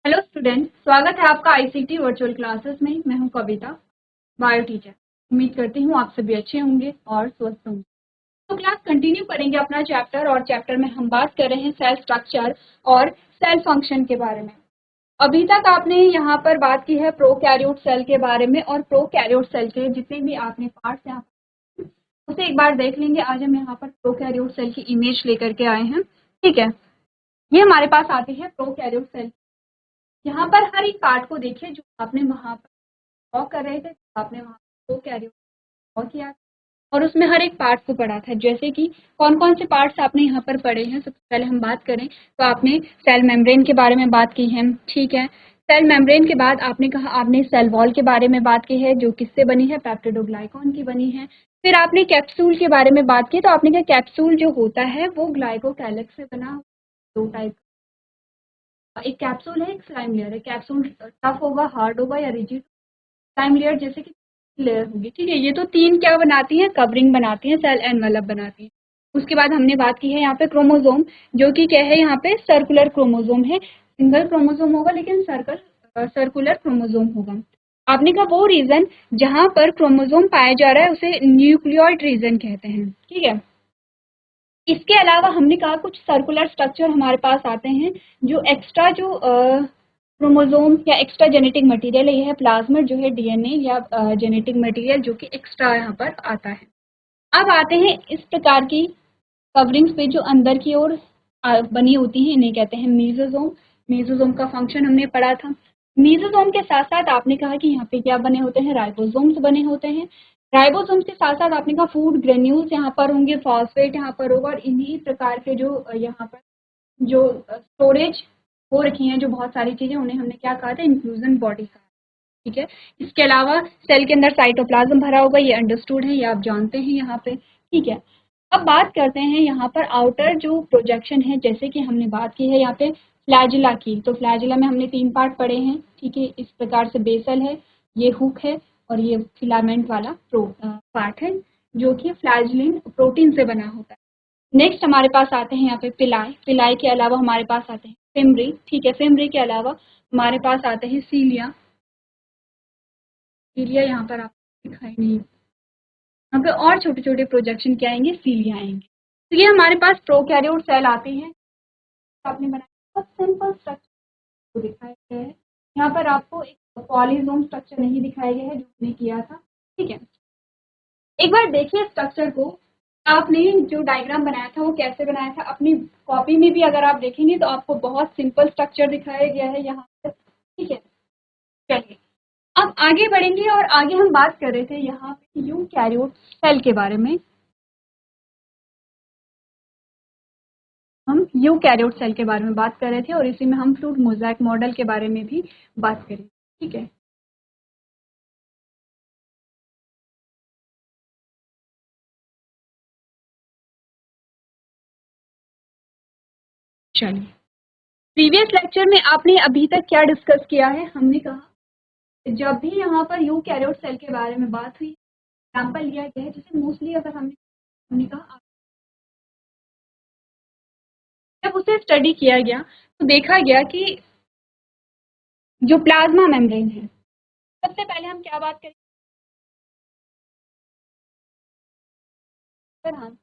Hello student, स्वागत है आपका आईसीटी वर्चुअल क्लासेस में। मैं हूं कविता, बायो टीचर। उम्मीद करती हूं आप सभी अच्छे होंगे और स्वस्थ होंगे। तो क्लास कंटिन्यू करेंगे अपना चैप्टर, और चैप्टर में हम बात कर रहे हैं सेल स्ट्रक्चर और सेल फंक्शन के बारे में। अभी तक आपने यहाँ पर बात की है प्रोकैरियोट सेल के बारे में, और प्रोकैरियोट सेल के जितने भी आपने पार्ट्स यहाँ उसे एक बार देख लेंगे। आज हम यहाँ पर प्रोकैरियोट सेल की इमेज लेकर के आए हैं। ठीक है, ये हमारे पास आती है प्रोकैरियोट सेल। यहाँ पर हर एक पार्ट को देखिए जो आपने वहां पर ड्रॉ कर रहे थे, आपने वहां को कैरी ड्रॉ किया और उसमें हर एक पार्ट को पढ़ा था। जैसे कि कौन कौन से पार्ट्स आपने यहाँ पर पढ़े हैं। सबसे पहले हम बात करें तो आपने सेल मेम्ब्रेन के बारे में बात की है। ठीक है, सेल मेम्ब्रेन के बाद आपने कहा आपने सेल वॉल के बारे में बात की है, जो किससे बनी है, पेप्टिडोग्लाइकॉन की बनी है। फिर आपने कैप्सूल के बारे में बात की, तो आपने कहा कैप्सूल जो होता है वो ग्लाइकोकैलिक्स से बना, दो टाइप। एक कैप्सूल है, एक स्लाइम लेयर है। कैप्सूल टफ होगा, हार्ड होगा या रिजिड। स्लाइम लेयर जैसे कि लेयर होगी। ठीक है, ये तो तीन क्या बनाती हैं, कवरिंग बनाती हैं, सेल एनवेलप बनाती हैं। उसके बाद हमने बात की है यहाँ पे क्रोमोसोम, जो कि क्या है, यहाँ पे सर्कुलर क्रोमोसोम है। सिंगल क्रोमोसोम होगा लेकिन सर्कुलर क्रोमोसोम होगा। आपने कहा वो रीजन जहां पर क्रोमोसोम पाया जा रहा है उसे न्यूक्लियोइड रीजन कहते हैं। ठीक है, इसके अलावा हमने कहा कुछ सर्कुलर स्ट्रक्चर हमारे पास आते हैं, जो एक्स्ट्रा जो क्रोमोसोम या एक्स्ट्रा जेनेटिक मटेरियल है, यह है प्लाज्मिड जो है डीएनए या जेनेटिक मटेरियल जो कि एक्स्ट्रा यहाँ पर आता है। अब आते हैं इस प्रकार की कवरिंग्स पे जो अंदर की ओर बनी होती हैं, इन्हें कहते हैं मेसोसोम। मेसोसोम का फंक्शन हमने पढ़ा था। मेसोसोम के साथ साथ आपने कहा कि यहाँ पे क्या बने होते हैं, राइबोसोम्स बने होते हैं। राइबोसोम्स के साथ साथ आपने कहा फूड ग्रेन्यूल्स यहाँ पर होंगे, फॉस्फेट यहाँ पर होगा, और इन्हीं प्रकार के जो यहाँ पर जो स्टोरेज हो रखी हैं जो बहुत सारी चीजें, उन्हें हमने क्या कहा था, इंफ्यूजन बॉडी कहा। ठीक है, इसके अलावा सेल के अंदर साइटोप्लाज्म भरा होगा, ये अंडरस्टूड है, ये आप जानते हैं यहाँ पे। ठीक है, अब बात करते हैं यहाँ पर आउटर जो प्रोजेक्शन है। जैसे कि हमने बात की है यहाँ पे फ्लैजिला की, तो फ्लैजिला में हमने तीन पार्ट पढ़े हैं। ठीक है, इस प्रकार से बेसल है, ये हुक है, और ये फिलामेंट वाला पार्ट है जो कि फ्लैजिलिन प्रोटीन से बना होता है। नेक्स्ट हमारे पास आते हैं यहाँ पे पिलाई। पिलाई के अलावा हमारे पास आते हैं फिमरी। ठीक है, फिमरी के अलावा हमारे पास आते हैं सीलिया। सीलिया यहाँ पर आपको दिखाई नहीं, यहाँ पे और छोटे छोटे प्रोजेक्शन क्या आएंगे, सीलिया आएंगे। तो ये हमारे पास प्रोकैरियोट सेल आते हैं। आपने बनाया बहुत सिंपल स्ट्रक्चर दिखाया गया है। यहाँ पर आपको एक पॉलीजोम स्ट्रक्चर नहीं दिखाया गया है जो हमने किया था। ठीक है, एक बार देखिए स्ट्रक्चर को। आपने जो डायग्राम बनाया था वो कैसे बनाया था, अपनी कॉपी में भी अगर आप देखेंगे तो आपको बहुत सिंपल स्ट्रक्चर दिखाया गया है यहाँ पर। ठीक है, चलिए अब आगे बढ़ेंगे, और आगे हम बात कर रहे थे यहाँ पे यूकैरियोट सेल के बारे में। हम यूकैरियोट सेल के बारे में बात कर रहे थे, और इसी में हम फ्रूट मोज़ेक मॉडल के बारे में भी बात करें। ठीक है, चलिए प्रीवियस लेक्चर में आपने अभी तक क्या डिस्कस किया है। हमने कहा जब भी यहाँ पर यूकैरियोट सेल के बारे में बात हुई, एग्जाम्पल लिया गया है, जैसे मोस्टली अगर हमने कहा जब उसे स्टडी किया गया तो देखा गया कि जो प्लाज्मा मेम्ब्रेन है, सबसे पहले हम क्या बात करें, हम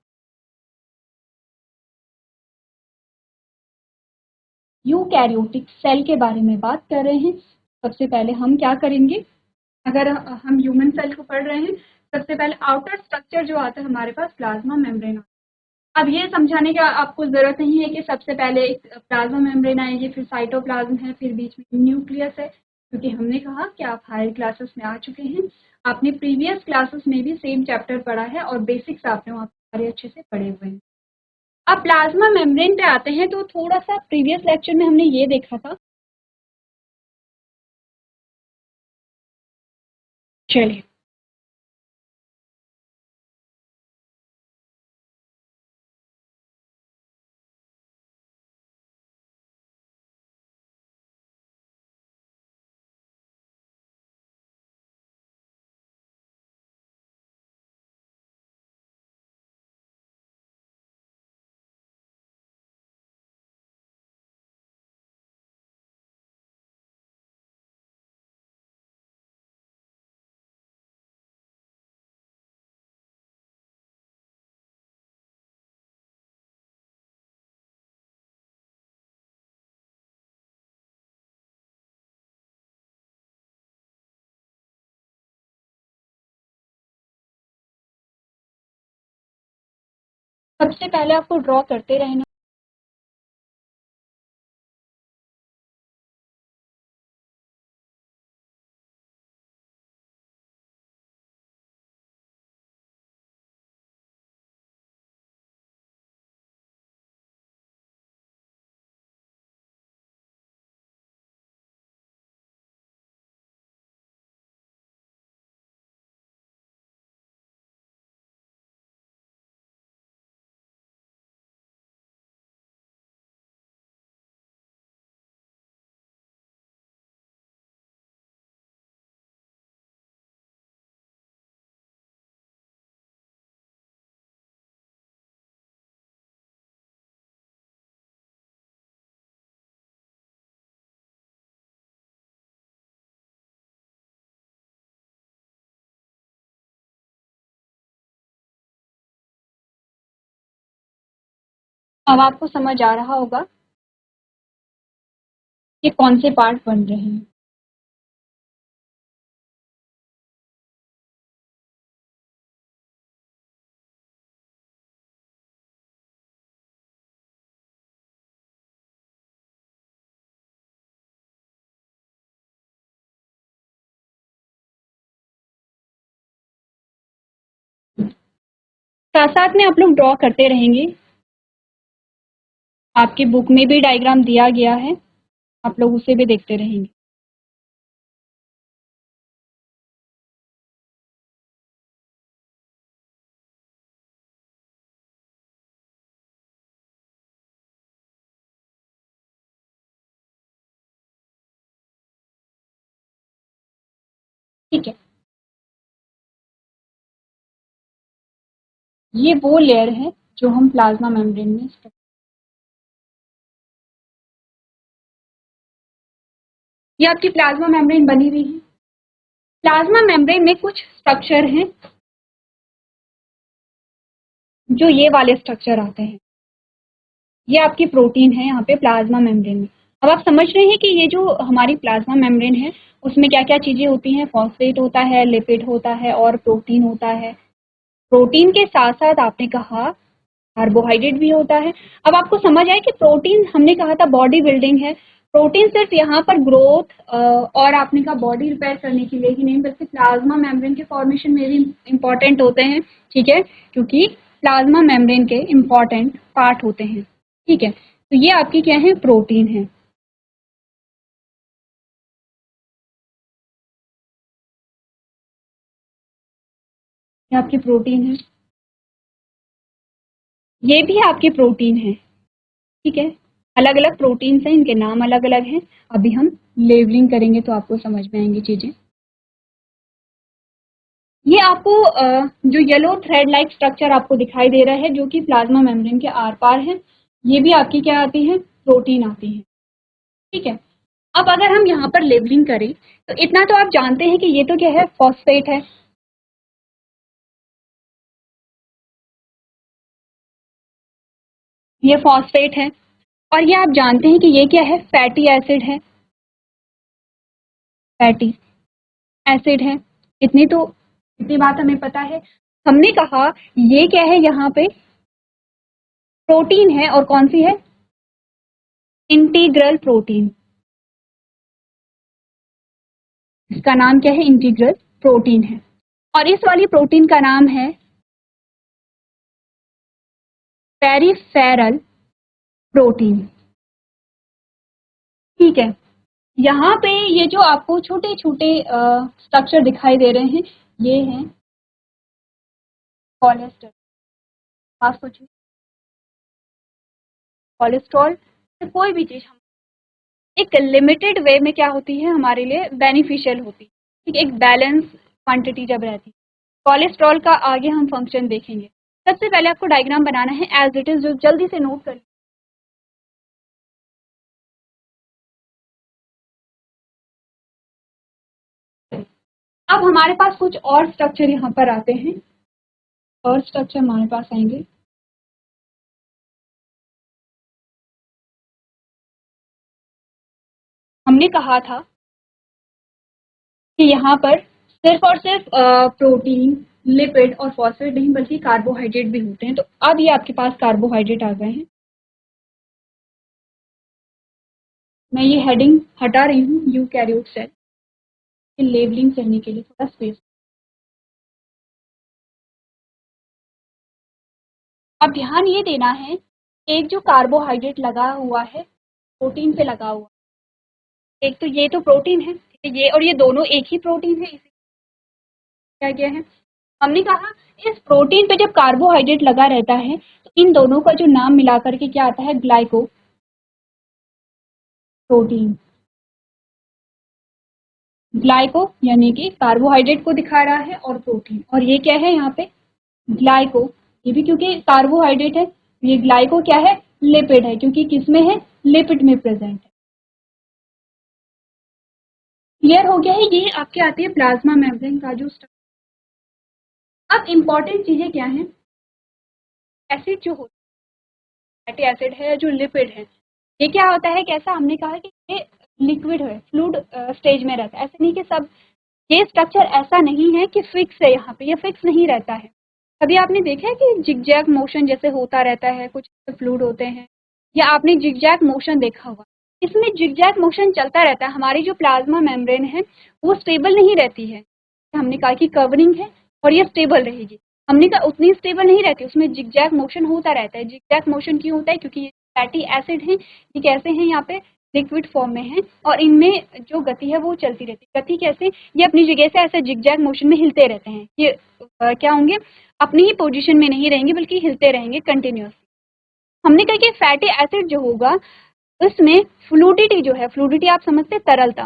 यूकैरियोटिक सेल के बारे में बात कर रहे हैं। सबसे पहले हम क्या करेंगे, अगर हम ह्यूमन सेल को पढ़ रहे हैं, सबसे पहले आउटर स्ट्रक्चर जो आता है हमारे पास प्लाज्मा मेम्ब्रेन। अब ये समझाने का आपको जरूरत नहीं है कि सबसे पहले एक प्लाज्मा मेम्ब्रेन आएगी, फिर साइटोप्लाज्म है, फिर बीच में न्यूक्लियस है, क्योंकि हमने कहा कि आप हायर क्लासेस में आ चुके हैं। आपने प्रीवियस क्लासेस में भी सेम चैप्टर पढ़ा है और बेसिक्स आपने वहाँ सारे अच्छे से पढ़े हुए हैं। अब प्लाज्मा मेम्ब्रेन पे आते हैं, तो थोड़ा सा प्रीवियस लेक्चर में हमने ये देखा था। चलिए सबसे पहले आपको ड्रॉ करते रहना। अब आपको समझ आ रहा होगा कि कौन से पार्ट बन रहे हैं। साथ साथ में आप लोग ड्रॉ करते रहेंगे। आपकी बुक में भी डायग्राम दिया गया है, आप लोग उसे भी देखते रहेंगे। ठीक है, ये वो लेयर है जो हम प्लाज्मा मेम्ब्रेन में ये आपकी प्लाज्मा मेम्ब्रेन बनी हुई है। प्लाज्मा मेम्ब्रेन में कुछ स्ट्रक्चर हैं जो ये वाले स्ट्रक्चर आते हैं। ये आपकी प्रोटीन है यहाँ पे प्लाज्मा मेम्ब्रेन में। अब आप समझ रहे हैं कि ये जो हमारी प्लाज्मा मेम्ब्रेन है उसमें क्या क्या चीजें होती हैं। फॉस्फेट होता है, लिपिड होता है और प्रोटीन होता है। प्रोटीन के साथ साथ आपने कहा कार्बोहाइड्रेट भी होता है। अब आपको समझ आए कि प्रोटीन हमने कहा था बॉडी बिल्डिंग है। प्रोटीन सिर्फ यहाँ पर ग्रोथ और आपने कहा बॉडी रिपेयर करने के लिए ही नहीं बल्कि प्लाज्मा मेम्ब्रेन के फॉर्मेशन में भी इम्पोर्टेंट होते हैं। ठीक है, क्योंकि प्लाज्मा मेम्ब्रेन के इम्पोर्टेंट पार्ट होते हैं। ठीक है, तो ये आपकी क्या है, प्रोटीन है। ये आपकी प्रोटीन है, ये भी आपकी प्रोटीन है। ठीक है, अलग अलग प्रोटीन्स हैं, इनके नाम अलग अलग हैं। अभी हम लेबलिंग करेंगे तो आपको समझ में आएंगी चीजें। ये आपको जो येलो थ्रेड लाइक स्ट्रक्चर आपको दिखाई दे रहा है जो कि प्लाज्मा मेम्ब्रेन के आर पार है, ये भी आपकी क्या आती है, प्रोटीन आती है। ठीक है, अब अगर हम यहाँ पर लेबलिंग करें तो इतना तो आप जानते हैं कि ये तो क्या है, फॉस्फेट है। ये फॉस्फेट है और ये आप जानते हैं कि ये क्या है, फैटी एसिड है। फैटी एसिड है। इतनी बात हमें पता है। हमने कहा ये क्या है, यहाँ पे प्रोटीन है और कौन सी है, इंटीग्रल प्रोटीन। इसका नाम क्या है, इंटीग्रल प्रोटीन है। और इस वाली प्रोटीन का नाम है पेरिफेरल प्रोटीन। ठीक है, यहाँ पे ये जो आपको छोटे छोटे स्ट्रक्चर दिखाई दे रहे हैं ये हैं कोलेस्ट्रॉल। आप सोचिए, कोलेस्ट्रॉल से कोई भी चीज हम एक लिमिटेड वे में क्या होती है, हमारे लिए बेनिफिशियल होती है। ठीक है, एक बैलेंस क्वांटिटी जब रहती है। कोलेस्ट्रॉल का आगे हम फंक्शन देखेंगे। सबसे पहले आपको डायग्राम बनाना है एज इट इज, जो जल्दी से नोट कर। अब हमारे पास कुछ और स्ट्रक्चर यहाँ पर आते हैं, और स्ट्रक्चर हमारे पास आएंगे। हमने कहा था कि यहाँ पर सिर्फ और सिर्फ प्रोटीन, लिपिड और फॉस्फेट नहीं बल्कि कार्बोहाइड्रेट भी होते हैं। तो अब ये आपके पास कार्बोहाइड्रेट आ गए हैं। मैं ये हेडिंग हटा रही हूँ यूकैरियोट सेल, लेबलिंग करने के लिए थोड़ा स्पेस। अब ध्यान ये देना है, एक जो कार्बोहाइड्रेट लगा हुआ है प्रोटीन पे लगा हुआ, एक तो ये तो प्रोटीन है, ये और ये दोनों एक ही प्रोटीन है। इसे क्या किया है हमने कहा, इस प्रोटीन पे जब कार्बोहाइड्रेट लगा रहता है तो इन दोनों का जो नाम मिला करके क्या आता है, ग्लाइको प्रोटीन। ग्लाइको यानी कि कार्बोहाइड्रेट को दिखा रहा है और प्रोटीन, और ये क्या है यहाँ पे ग्लाइको, ये भी क्योंकि कार्बोहाइड्रेट है। ये ग्लाइको क्या है, लिपिड है, क्योंकि किसमें है, लिपिड में प्रेजेंट है। क्लियर हो गया है। ये आपके आती है प्लाज्मा मेम्ब्रेन का जो अब इंपॉर्टेंट चीजें क्या है, एसिड जो होता है, फैटी एसिड है जो लिपिड है, ये क्या होता है, कैसा हमने कहा कि ये लिक्विड है, फ्लूइड स्टेज में रहता है। ऐसे नहीं कि सब, ये स्ट्रक्चर ऐसा नहीं है कि फिक्स है, यहाँ पे ये फिक्स नहीं रहता है। कभी आपने देखा है कि जिगजैग मोशन जैसे होता रहता है, कुछ फ्लूइड होते हैं, या आपने जिगजैग मोशन देखा होगा, इसमें जिगजैग मोशन चलता रहता है। हमारी जो प्लाज्मा मेम्ब्रेन है वो स्टेबल नहीं रहती है। हमने कहा कि कवरिंग है और ये स्टेबल रहेगी, हमने कहा उतनी स्टेबल नहीं रहती, उसमें जिगजैग मोशन होता रहता है। जिगजैग मोशन क्यों होता है, क्योंकि ये फैटी एसिड है, ये कैसे हैं, यहाँ पे लिक्विड फॉर्म में है, और इनमें जो गति है वो चलती रहती है। गति कैसे, ये अपनी जगह से ऐसे जिगजैग मोशन में हिलते रहते हैं। ये क्या होंगे, अपनी ही पोजीशन में नहीं रहेंगे बल्कि हिलते रहेंगे कंटिन्यूसली। हमने कहा कि फैटी एसिड जो होगा उसमें फ्लूडिटी जो है, फ्लूडिटी आप समझते हैं, तरलता,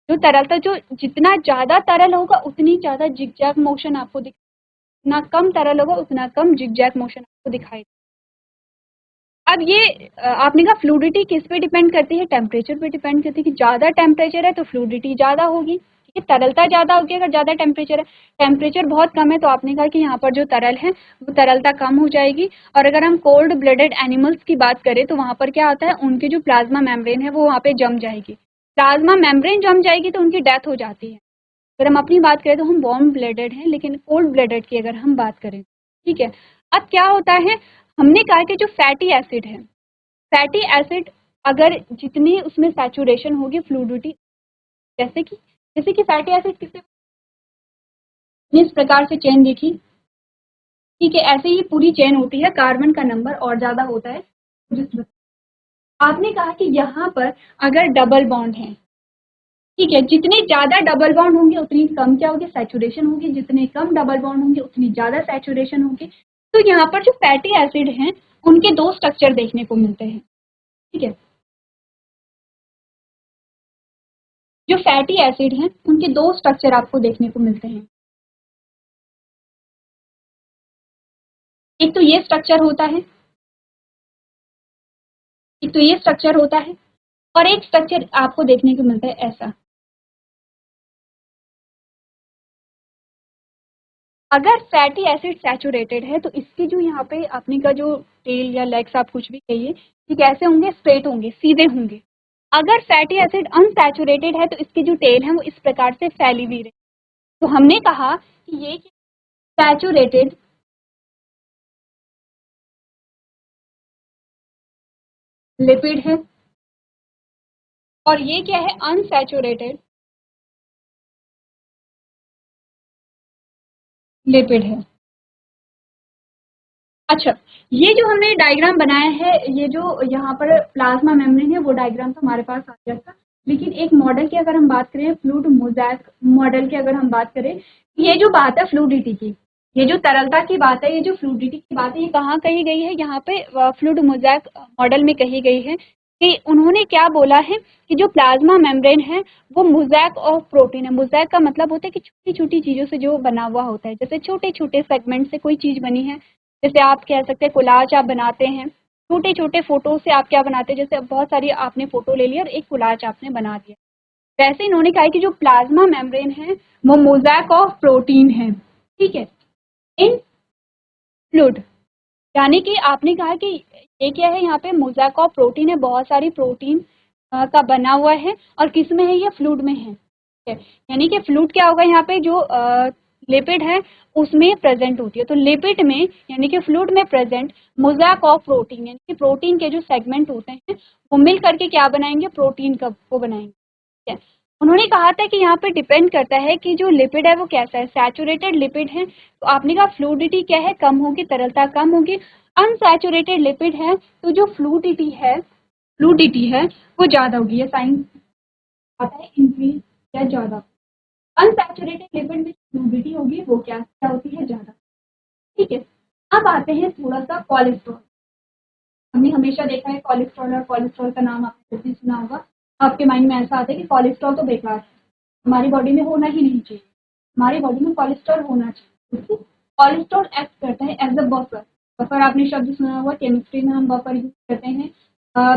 जो तरलता, जो जितना ज्यादा तरल होगा उतनी ज्यादा जिगजैग मोशन आपको जितना कम तरल होगा उतना कम जिगजैग मोशन आपको दिखाई। अब ये आपने कहा फ्लूडिटी किस पे डिपेंड करती है, टेम्परेचर पे डिपेंड करती है, कि ज़्यादा टेम्परेचर है तो फ्लूडिटी ज़्यादा होगी, ठीक है, तरलता ज़्यादा होगी अगर ज़्यादा टेम्परेचर है। टेम्परेचर बहुत कम है तो आपने कहा कि यहाँ पर जो तरल है वो तरलता कम हो जाएगी। और अगर हम कोल्ड ब्लडेड एनिमल्स की बात करें तो वहाँ पर क्या होता है, उनकी जो प्लाज्मा मेम्ब्रेन है वो वहाँ पे जम जाएगी, प्लाज्मा मेम्ब्रेन जम जाएगी तो उनकी डेथ हो जाती है। अगर हम अपनी बात करें तो हम वार्म ब्लडेड हैं, लेकिन कोल्ड ब्लडेड की अगर हम बात करें, ठीक है। अब क्या होता है, हमने कहा कि जो फैटी एसिड है, फैटी एसिड अगर जितनी उसमें सैचुरेशन होगी फ्लूइडिटी, जैसे कि फैटी एसिड किससे इस प्रकार से चेन देखी, ठीक है, ऐसे ही पूरी चेन होती है, कार्बन का नंबर और ज्यादा होता है। आपने कहा कि यहाँ पर अगर डबल बॉन्ड है, ठीक है, जितने ज्यादा डबल बॉन्ड होंगे उतनी कम क्या होगी, सैचुरेशन होगी, जितने कम डबल बॉन्ड होंगे उतनी ज्यादा सैचुरेशन होगी। तो यहाँ पर जो फैटी एसिड हैं उनके दो स्ट्रक्चर देखने को मिलते हैं, ठीक है। जो फैटी एसिड हैं उनके दो स्ट्रक्चर आपको देखने को मिलते हैं। एक तो ये स्ट्रक्चर होता है, एक तो ये स्ट्रक्चर होता है, और एक स्ट्रक्चर आपको देखने को मिलता है ऐसा। अगर फैटी एसिड सैचुरेटेड है तो इसकी जो यहाँ पे अपने का जो टेल या लेग्स आप कुछ भी कहिए, ये कैसे होंगे, स्ट्रेट होंगे, सीधे होंगे। अगर फैटी एसिड अनसैचुरेटेड है तो इसकी जो टेल है वो इस प्रकार से फैली हुई रहे। तो हमने कहा कि ये सैचुरेटेड लिपिड है और ये क्या है, अनसैचुरेटेड लिपिड है। अच्छा, ये जो हमने डायग्राम बनाया है, ये जो यहाँ पर प्लाज्मा मेम्ब्रेन है वो डायग्राम तो हमारे पास आ गया था, लेकिन एक मॉडल की अगर हम बात करें, फ्लूइड मोज़ेक मॉडल की अगर हम बात करें, ये जो बात है फ्लूइडिटी की, ये जो तरलता की बात है, ये जो फ्लूइडिटी की बात है, ये कहाँ कही गई है, यहाँ पे फ्लूइड मोज़ेक मॉडल में कही गई है। कि उन्होंने क्या बोला है कि जो प्लाज्मा मेम्ब्रेन है वो मोज़ेक ऑफ प्रोटीन है। मोज़ेक का मतलब होता है कि छोटी छोटी चीज़ों से जो बना हुआ होता है, जैसे छोटे छोटे सेगमेंट से कोई चीज़ बनी है, जैसे आप कह सकते हैं कोलाज आप बनाते हैं, छोटे छोटे फोटो से आप क्या बनाते हैं, जैसे बहुत सारी आपने फोटो ले लिया और एक कोलाज आपने बना दिया। वैसे इन्होंने कहा कि जो प्लाज्मा मेम्ब्रेन है वो मोज़ेक ऑफ प्रोटीन है, ठीक है, इन फ्लूइड। यानी कि आपने कहा कि ये क्या है, यहाँ पे मोज़ेक ऑफ प्रोटीन है, बहुत सारी प्रोटीन का बना हुआ है, और किस में है, ये फ्लूइड में है। है। यानी कि फ्लूइड क्या होगा यहाँ पे, जो लिपिड है उसमें प्रेजेंट होती है। तो लिपिड में यानी कि फ्लूइड में प्रेजेंट मोज़ेक ऑफ प्रोटीन, यानी कि प्रोटीन के जो सेगमेंट होते हैं वो मिल करके क्या बनाएंगे, प्रोटीन का को बनाएंगे। ठीक है। उन्होंने कहा था कि यहाँ पे डिपेंड करता है कि जो लिपिड है वो कैसा है। सैचुरेटेड लिपिड है तो आपने कहा फ्लूइडिटी क्या है, कम होगी, तरलता कम होगी। अनसैचुरेटेड लिपिड है तो जो फ्लूइडिटी है वो ज़्यादा होगी। ये साइन आता है इंक्रीज या ज़्यादा। अनसैचुरेटेड लिपिड में फ्लूइडिटी होगी वो क्या होती है, ज़्यादा। ठीक है। अब आते हैं थोड़ा सा कोलेस्ट्रॉल। हमने हमेशा देखा है कोलेस्ट्रॉल, और कोलेस्ट्रॉल का नाम आपने जब भी सुना होगा आपके माइंड में ऐसा आता है कि कोलेस्ट्रॉल तो बेकार है, हमारी बॉडी में होना ही नहीं चाहिए। हमारी बॉडी में कोलेस्ट्रॉल होना चाहिए। कोलेस्ट्रॉल एक्ट करता है एज अ बफर। बफर आपने शब्द सुना होगा, केमिस्ट्री में हम बफर यूज करते हैं।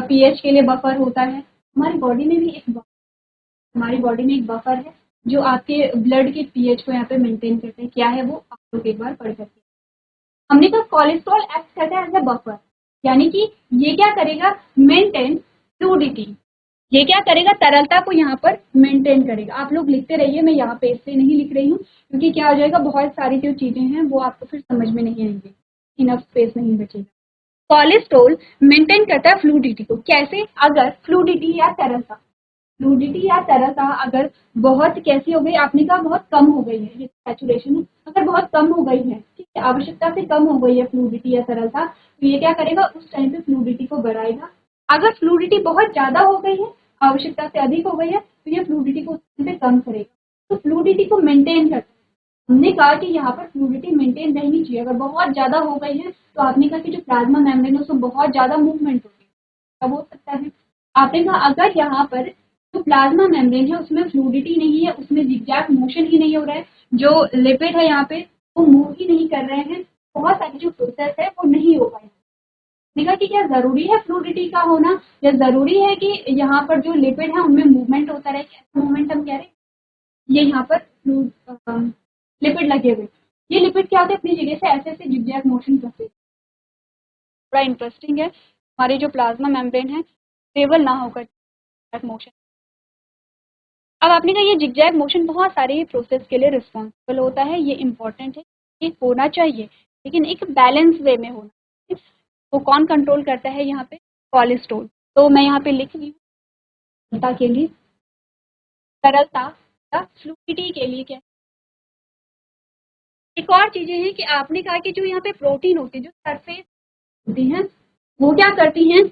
पीएच के लिए बफर होता है। हमारी बॉडी में भी हमारी बॉडी में एक बफर है जो आपके ब्लड के पीएच को यहाँ पे मेंटेन करते हैं। क्या है वो, आप लोग एक बार पढ़ सकते हैं। हमने कहा कोलेस्ट्रॉल एक्ट करता है एज अ बफर, यानी कि ये क्या करेगा, मेंटेन फ्लूइडिटी। ये क्या करेगा, तरलता को यहाँ पर मेंटेन करेगा। आप लोग लिखते रहिए, मैं यहाँ पे इसलिए नहीं लिख रही हूँ क्योंकि क्या हो जाएगा, बहुत सारी जो चीजें हैं वो आपको फिर समझ में नहीं आएंगी, इनफ स्पेस नहीं बचेगा। कोलेस्ट्रॉल मेंटेन करता है फ्लूइडिटी को। कैसे, अगर फ्लूइडिटी या तरलता अगर बहुत कैसी हो गई, आपने कहा बहुत कम हो गई है, सैचुरेशन अगर बहुत कम हो गई है, ठीक है, आवश्यकता से कम हो गई है फ्लूइडिटी या तरलता, तो ये क्या करेगा, उस टाइम पे फ्लूइडिटी को बढ़ाएगा। अगर फ्लूइडिटी बहुत ज्यादा हो गई है, आवश्यकता से अधिक हो गई है, तो ये फ्लूइडिटी को उस टाइम पे कम करेगा। तो फ्लूइडिटी को मेंटेन करता है। हमने कहा कि यहाँ पर फ्लूइडिटी मेंटेन रहनी चाहिए। अगर बहुत ज्यादा हो गई है तो आपने कहा कि जो प्लाज्मा मेम्ब्रेन है उसमें बहुत ज्यादा मूवमेंट होगी, तब हो सकता है। आपने कहा अगर यहाँ पर जो प्लाज्मा मेम्ब्रेन है उसमें फ्लूइडिटी नहीं है, उसमें जिगजैग मोशन ही नहीं हो रहा है, जो लिपिड है यहाँ पे वो मूव ही नहीं कर रहे हैं, बहुत सारी जो प्रोसेस है वो नहीं हो पाए। देखा कि क्या जरूरी है फ्लूइडिटी का होना, या जरूरी है कि यहाँ पर जो लिपिड है उनमें मूवमेंट होता रहे। कैसा मूवमेंट हम कह रहे हैं, ये यहाँ पर लिपिड लगे हुए, ये लिपिड क्या होते हैं, अपनी जगह से ऐसे ऐसे जिगजैग मोशन करते हैं। बड़ा इंटरेस्टिंग है, हमारी जो प्लाज्मा मेम्ब्रेन है स्टेबल ना होकर मोशन। अब आपने कहा ये जिगजैग मोशन बहुत सारे प्रोसेस के लिए रिस्पॉन्सिबल होता है, ये इंपॉर्टेंट है, ये होना चाहिए लेकिन एक बैलेंस वे में होना। वो कौन कंट्रोल करता है यहाँ पे, कोलेस्ट्रॉल। तो मैं यहाँ पे लिख रही हूँ तरलता के लिए, तरलता फ्लूइडिटी के लिए क्या। एक और चीजें हैं कि आपने कहा कि जो यहाँ पे प्रोटीन होती है, जो सरफेस होती हैं, वो क्या करती हैं,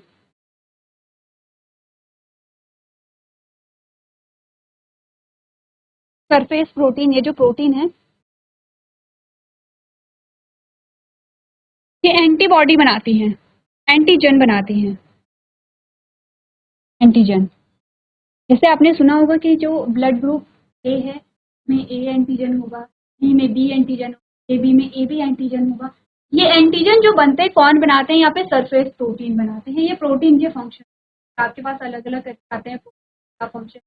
सरफेस प्रोटीन, ये जो प्रोटीन है ये एंटीबॉडी बनाती हैं, एंटीजन बनाती हैं, एंटीजन। जैसे आपने सुना होगा कि जो ब्लड ग्रुप ए है में ए एंटीजन होगा, बी में बी एंटीजन होगा, ए बी में ए बी एंटीजन होगा। ये एंटीजन जो बनते हैं कौन बनाते हैं, यहाँ पे सरफेस प्रोटीन बनाते हैं। ये प्रोटीन के फंक्शन आपके पास अलग अलग आते हैं का फंक्शन,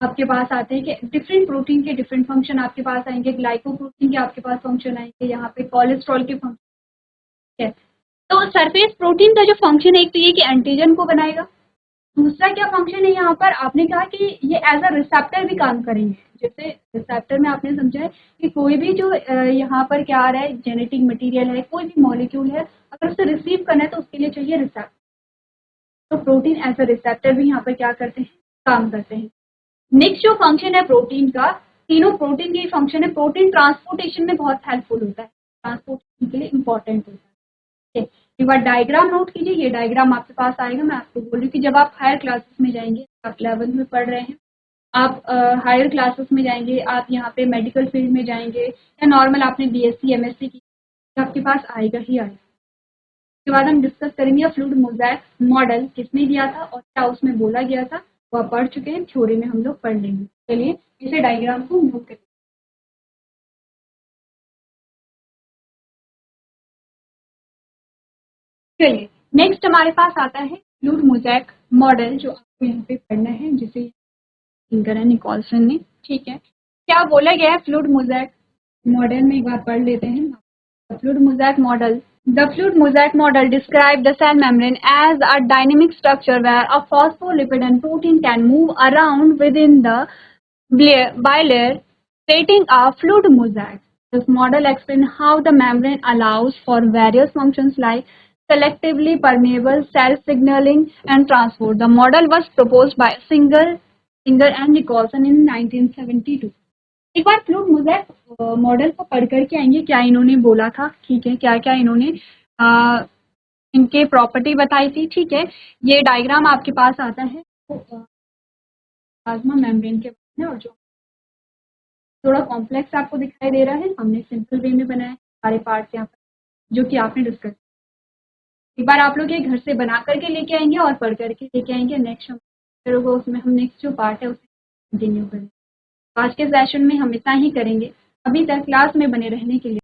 आपके पास आते हैं कि डिफरेंट प्रोटीन के डिफरेंट फंक्शन आपके पास आएंगे, ग्लाइकोप्रोटीन के आपके पास फंक्शन आएंगे, यहाँ पे कोलेस्ट्रॉल के फंक्शन है। तो सरफेस प्रोटीन का जो फंक्शन है, एक तो ये कि एंटीजन को बनाएगा, दूसरा क्या फंक्शन है यहाँ पर, आपने कहा कि ये एज अ रिसेप्टर भी काम करेंगे। जैसे रिसेप्टर में आपने समझा है कि कोई भी जो यहाँ पर क्या आ रहा है, जेनेटिक मटेरियल है, कोई भी मॉलिक्यूल है, अगर उसे रिसीव करना है तो उसके लिए चाहिए रिसेप्टर। तो प्रोटीन एज अ रिसेप्टर भी यहाँ पर क्या करते हैं, काम करते हैं। नेक्स्ट जो फंक्शन है प्रोटीन का, तीनों प्रोटीन के फंक्शन है, प्रोटीन ट्रांसपोर्टेशन में बहुत हेल्पफुल होता है, ट्रांसपोर्टेशन के लिए इंपॉर्टेंट होता है। एक बार डायग्राम नोट कीजिए, ये डायग्राम आपके पास आएगा। मैं आपको बोल रही हूँ कि जब आप हायर क्लासेस में जाएंगे, आप 11th में पढ़ रहे हैं, आप हायर क्लासेस में जाएंगे, आप यहाँ पे मेडिकल फील्ड में जाएंगे, या नॉर्मल आपने बीएससी एमएससी की, आपके पास आएगा ही आएगा। उसके बाद हम डिस्कस करेंगे फ्लूइड मोज़ेक मॉडल किसने दिया था और क्या उसमें बोला गया था, वो आप पढ़ चुके हैं, थ्योरी में हम लोग पढ़ लेंगे। चलिए इसे डायग्राम को नोट करें। चलिए नेक्स्ट हमारे पास आता है फ्लूइड मोज़ेक मॉडल, जो आपको यहाँ पे पढ़ना है, जिसे सिंगर है निकोलसन ने। ठीक है, क्या बोला गया है फ्लूइड मोज़ेक मॉडल में, एक बार पढ़ लेते हैं। Fluid mosaic model, the fluid mosaic model describes the cell membrane as a dynamic structure where a phospholipid and protein can move around within the bilayer creating a fluid mosaic. This model explains how the membrane allows for various functions like selectively permeable, self-signaling, and transport. The model was proposed by Singer and Nicholson in 1972. एक बार fluid mosaic model को पढ़ करके आएंगे क्या इन्होंने बोला था, ठीक है, क्या क्या इन्होंने इनके प्रॉपर्टी बताई थी, ठीक है। ये डायग्राम आपके पास आता है प्लाज्मा मेम्ब्रेन के बारे में, और जो थोड़ा कॉम्प्लेक्स आपको दिखाई दे रहा है, हमने सिंपल वे में बनाया सारे पार्ट्स यहाँ पर जो कि आपने डिस्कस। एक बार आप लोग ये घर से बना करके लेके आएंगे और पढ़ करके लेके आएंगे। नेक्स्ट फिर उसमें हम नेक्स्ट जो पार्ट है उसे कंटिन्यू करेंगे। आज के सेशन में हम इतना ही करेंगे। अभी तक क्लास में बने रहने के लिए